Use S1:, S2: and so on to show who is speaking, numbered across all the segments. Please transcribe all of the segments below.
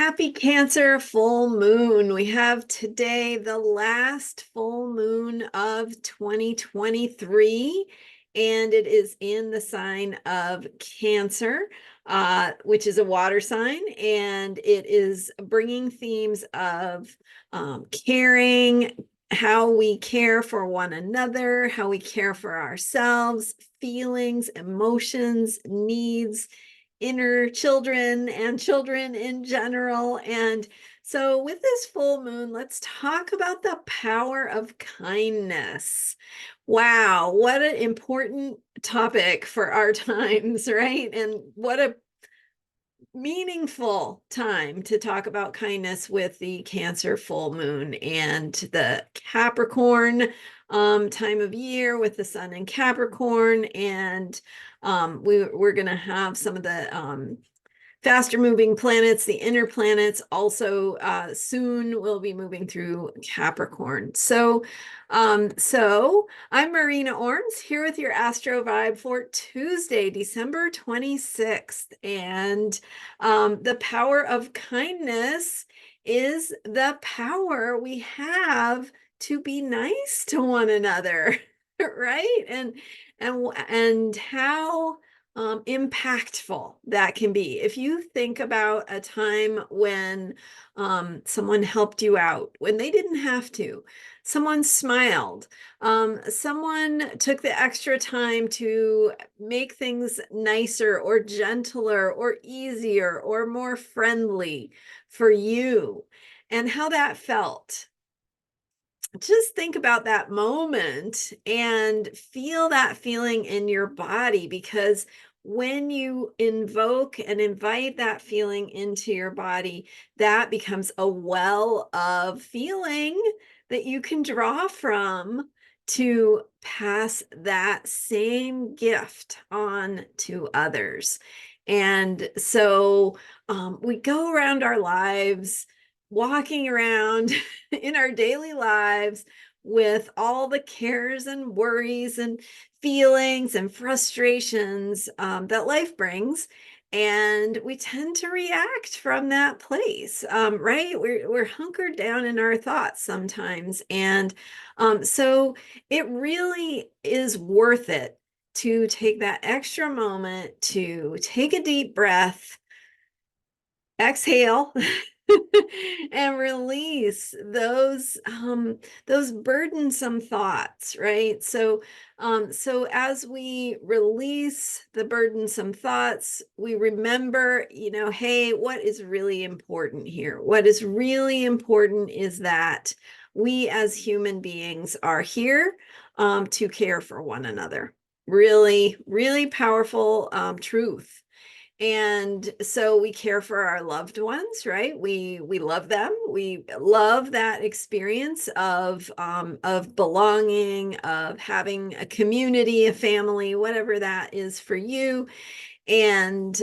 S1: Happy Cancer full moon. We have today the last full moon of 2023, and it is in the sign of Cancer, which is a water sign, and it is bringing themes of caring, how we care for one another, how we care for ourselves, feelings, emotions, needs, inner children and children in general. And so with this full moon, let's talk about the power of kindness. Wow, what an important topic for our times, right? And what a meaningful time to talk about kindness with the Cancer full moon and the Capricorn time of year with the sun in Capricorn. And we're going to have some of the faster moving planets, the inner planets, also soon will be moving through Capricorn. So I'm Marina Ormes here with your Astro Vibe for Tuesday, December 26th. And the power of kindness is the power we have to be nice to one another, right? And how impactful that can be. If you think about a time when someone helped you out when they didn't have to, someone smiled, someone took the extra time to make things nicer or gentler or easier or more friendly for you, and how that felt. Just think about that moment and feel that feeling in your body, because when you invoke and invite that feeling into your body, that becomes a well of feeling that you can draw from to pass that same gift on to others. And so we go around our lives, walking around in our daily lives with all the cares and worries and feelings and frustrations that life brings. And we tend to react from that place, right? We're hunkered down in our thoughts sometimes. And so it really is worth it to take that extra moment to take a deep breath, exhale, and release those burdensome thoughts, right? So as we release the burdensome thoughts, we remember, hey, what is really important here? What is really important is that we as human beings are here to care for one another. Really, really powerful truth. And so we care for our loved ones, right? We love them. We love that experience of belonging, of having a community, a family, whatever that is for you. And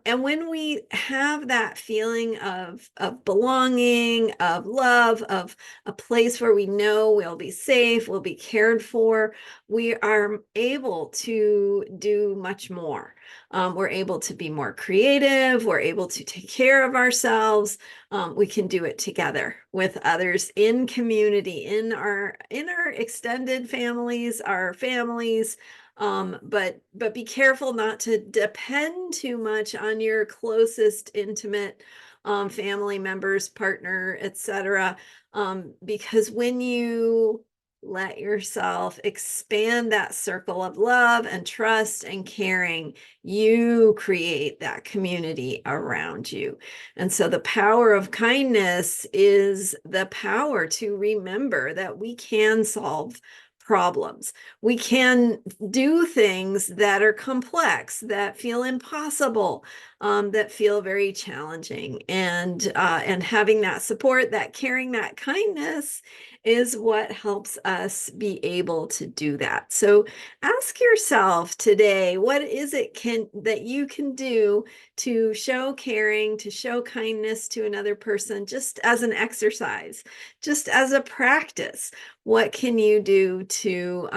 S1: when we have that feeling of belonging, of love, of a place where we know we'll be safe, we'll be cared for, we are able to do much more. We're able to be more creative. We're able to take care of ourselves. We can do it together with others in community, in our extended families, our families. But be careful not to depend too much on your closest intimate family members, partner, etc. Because when you let yourself expand that circle of love and trust and caring, you create that community around you. And so the power of kindness is the power to remember that we can solve problems. We can do things that are complex, that feel impossible, that feel very challenging. And having that support, that caring, that kindness is what helps us be able to do that. So ask yourself today, what is it that you can do to show caring, to show kindness to another person, just as an exercise, just as a practice? What can you do to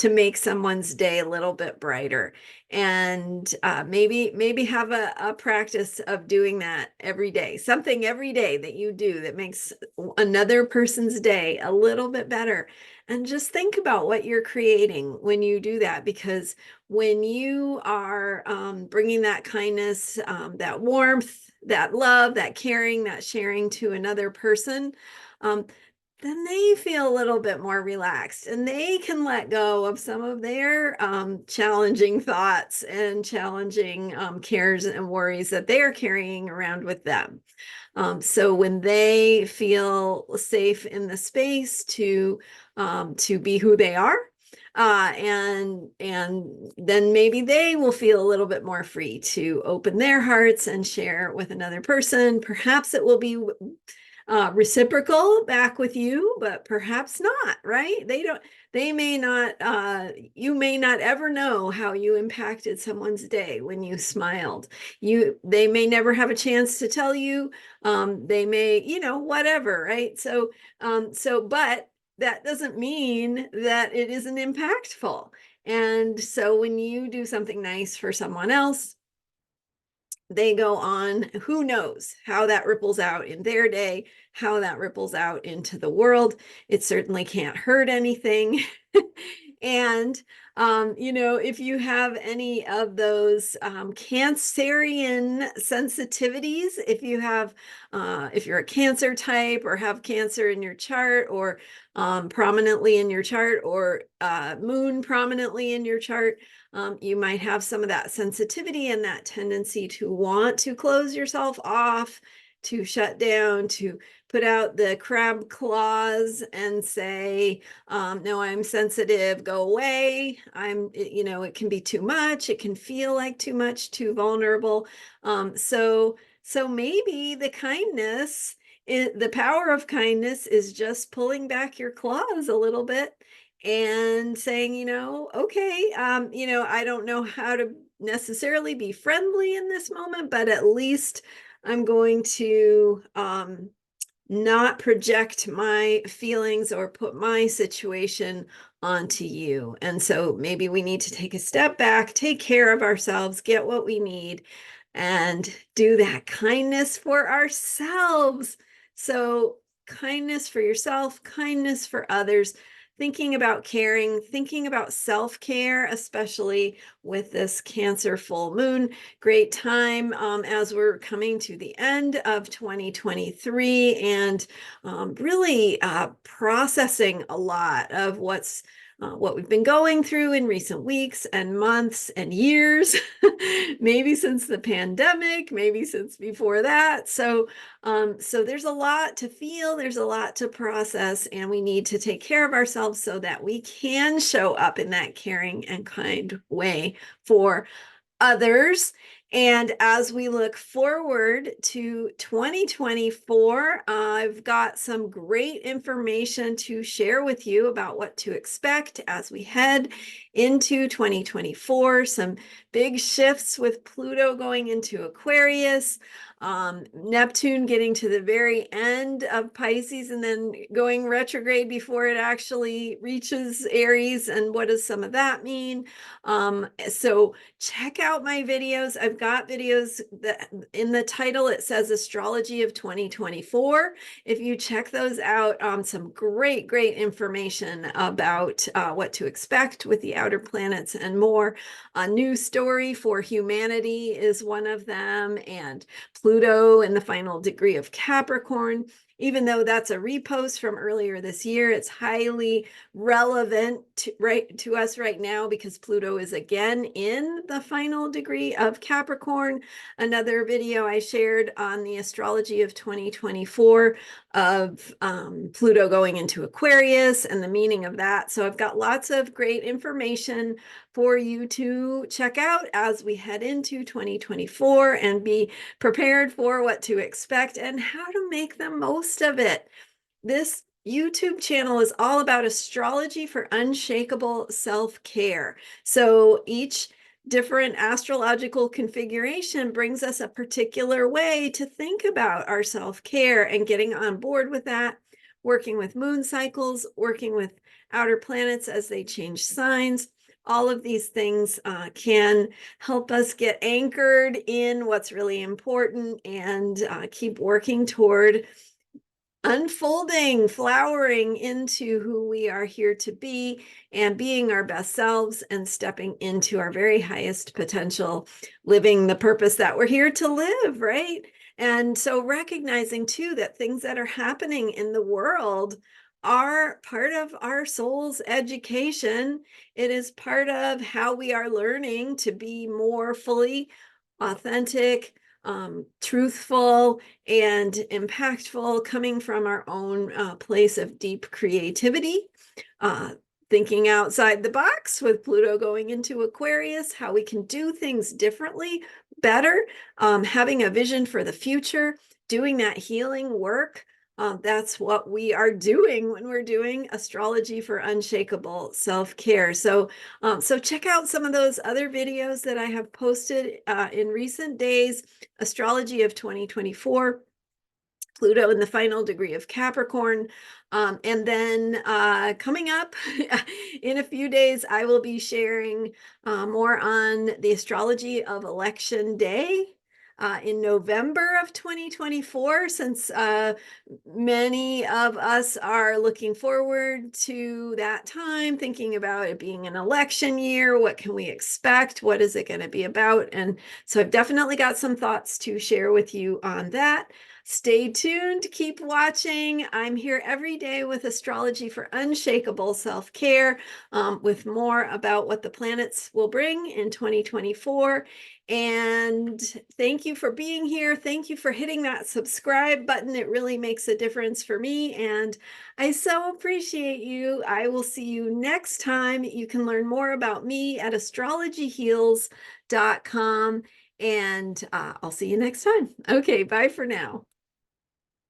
S1: make someone's day a little bit brighter? And maybe have a practice of doing that every day, something every day that you do that makes another person's day a little bit better. And just think about what you're creating when you do that, because when you are bringing that kindness, that warmth, that love, that caring, that sharing to another person, then they feel a little bit more relaxed and they can let go of some of their challenging thoughts and challenging cares and worries that they are carrying around with them. So when they feel safe in the space to be who they are, and then maybe they will feel a little bit more free to open their hearts and share with another person. Perhaps it will be reciprocal back with you, but perhaps not, right? They may not, you may not ever know how you impacted someone's day when you smiled. They may never have a chance to tell you. They may, whatever, right? But that doesn't mean that it isn't impactful. And so when you do something nice for someone else, they go on, who knows how that ripples out in their day, how that ripples out into the world. It certainly can't hurt anything. And, if you have any of those Cancerian sensitivities, if you're a Cancer type or have Cancer in your chart, or prominently in your chart, or moon prominently in your chart, you might have some of that sensitivity and that tendency to want to close yourself off, to shut down, to put out the crab claws and say, no, I'm sensitive, go away. It can be too much. It can feel like too much, too vulnerable. So maybe the power of kindness is just pulling back your claws a little bit and saying, okay, I don't know how to necessarily be friendly in this moment, but at least I'm going to not project my feelings or put my situation onto you. And so maybe we need to take a step back, take care of ourselves, get what we need, and do that kindness for ourselves. So kindness for yourself, kindness for others, thinking about caring, thinking about self-care, especially with this Cancer full moon. Great time as we're coming to the end of 2023 and really processing a lot of what we've been going through in recent weeks and months and years, maybe since the pandemic, maybe since before that. So there's a lot to feel, there's a lot to process, and we need to take care of ourselves so that we can show up in that caring and kind way for others. And as we look forward to 2024, I've got some great information to share with you about what to expect as we head into 2024. Some big shifts with Pluto going into Aquarius, Neptune getting to the very end of Pisces and then going retrograde before it actually reaches Aries. And what does some of that mean? So check out my videos. I've got videos that in the title, it says Astrology of 2024. If you check those out, some great information about what to expect with the outer planets and more. A new story for humanity is one of them, and Pluto in the final degree of Capricorn. Even though that's a repost from earlier this year, it's highly relevant to us right now because Pluto is again in the final degree of Capricorn. Another video I shared on the astrology of 2024 of Pluto going into Aquarius and the meaning of that. So I've got lots of great information for you to check out as we head into 2024 and be prepared for what to expect and how to make the most of it. This YouTube channel is all about astrology for unshakable self-care. So each different astrological configuration brings us a particular way to think about our self-care, and getting on board with that working with moon cycles, working with outer planets as they change signs. All of these things can help us get anchored in what's really important and keep working toward unfolding, flowering into who we are here to be and being our best selves and stepping into our very highest potential, living the purpose that we're here to live, right? And so recognizing too that things that are happening in the world are part of our soul's education. It is part of how we are learning to be more fully authentic, truthful, and impactful, coming from our own place of deep creativity, thinking outside the box with Pluto going into Aquarius, how we can do things differently, better, having a vision for the future, doing that healing work. That's what we are doing when we're doing astrology for unshakable self-care. So check out some of those other videos that I have posted in recent days. Astrology of 2024, Pluto in the final degree of Capricorn. And then coming up in a few days, I will be sharing more on the astrology of election day in November of 2024, since many of us are looking forward to that time, thinking about it being an election year. What can we expect? What is it going to be about? And so I've definitely got some thoughts to share with you on that. Stay tuned, keep watching. I'm here every day with Astrology for Unshakable Self-Care, with more about what the planets will bring in 2024. And thank you for being here. Thank you for hitting that subscribe button. It really makes a difference for me, and I so appreciate you. I will see you next time. You can learn more about me at astrologyheals.com, and I'll see you next time. Okay, bye for now.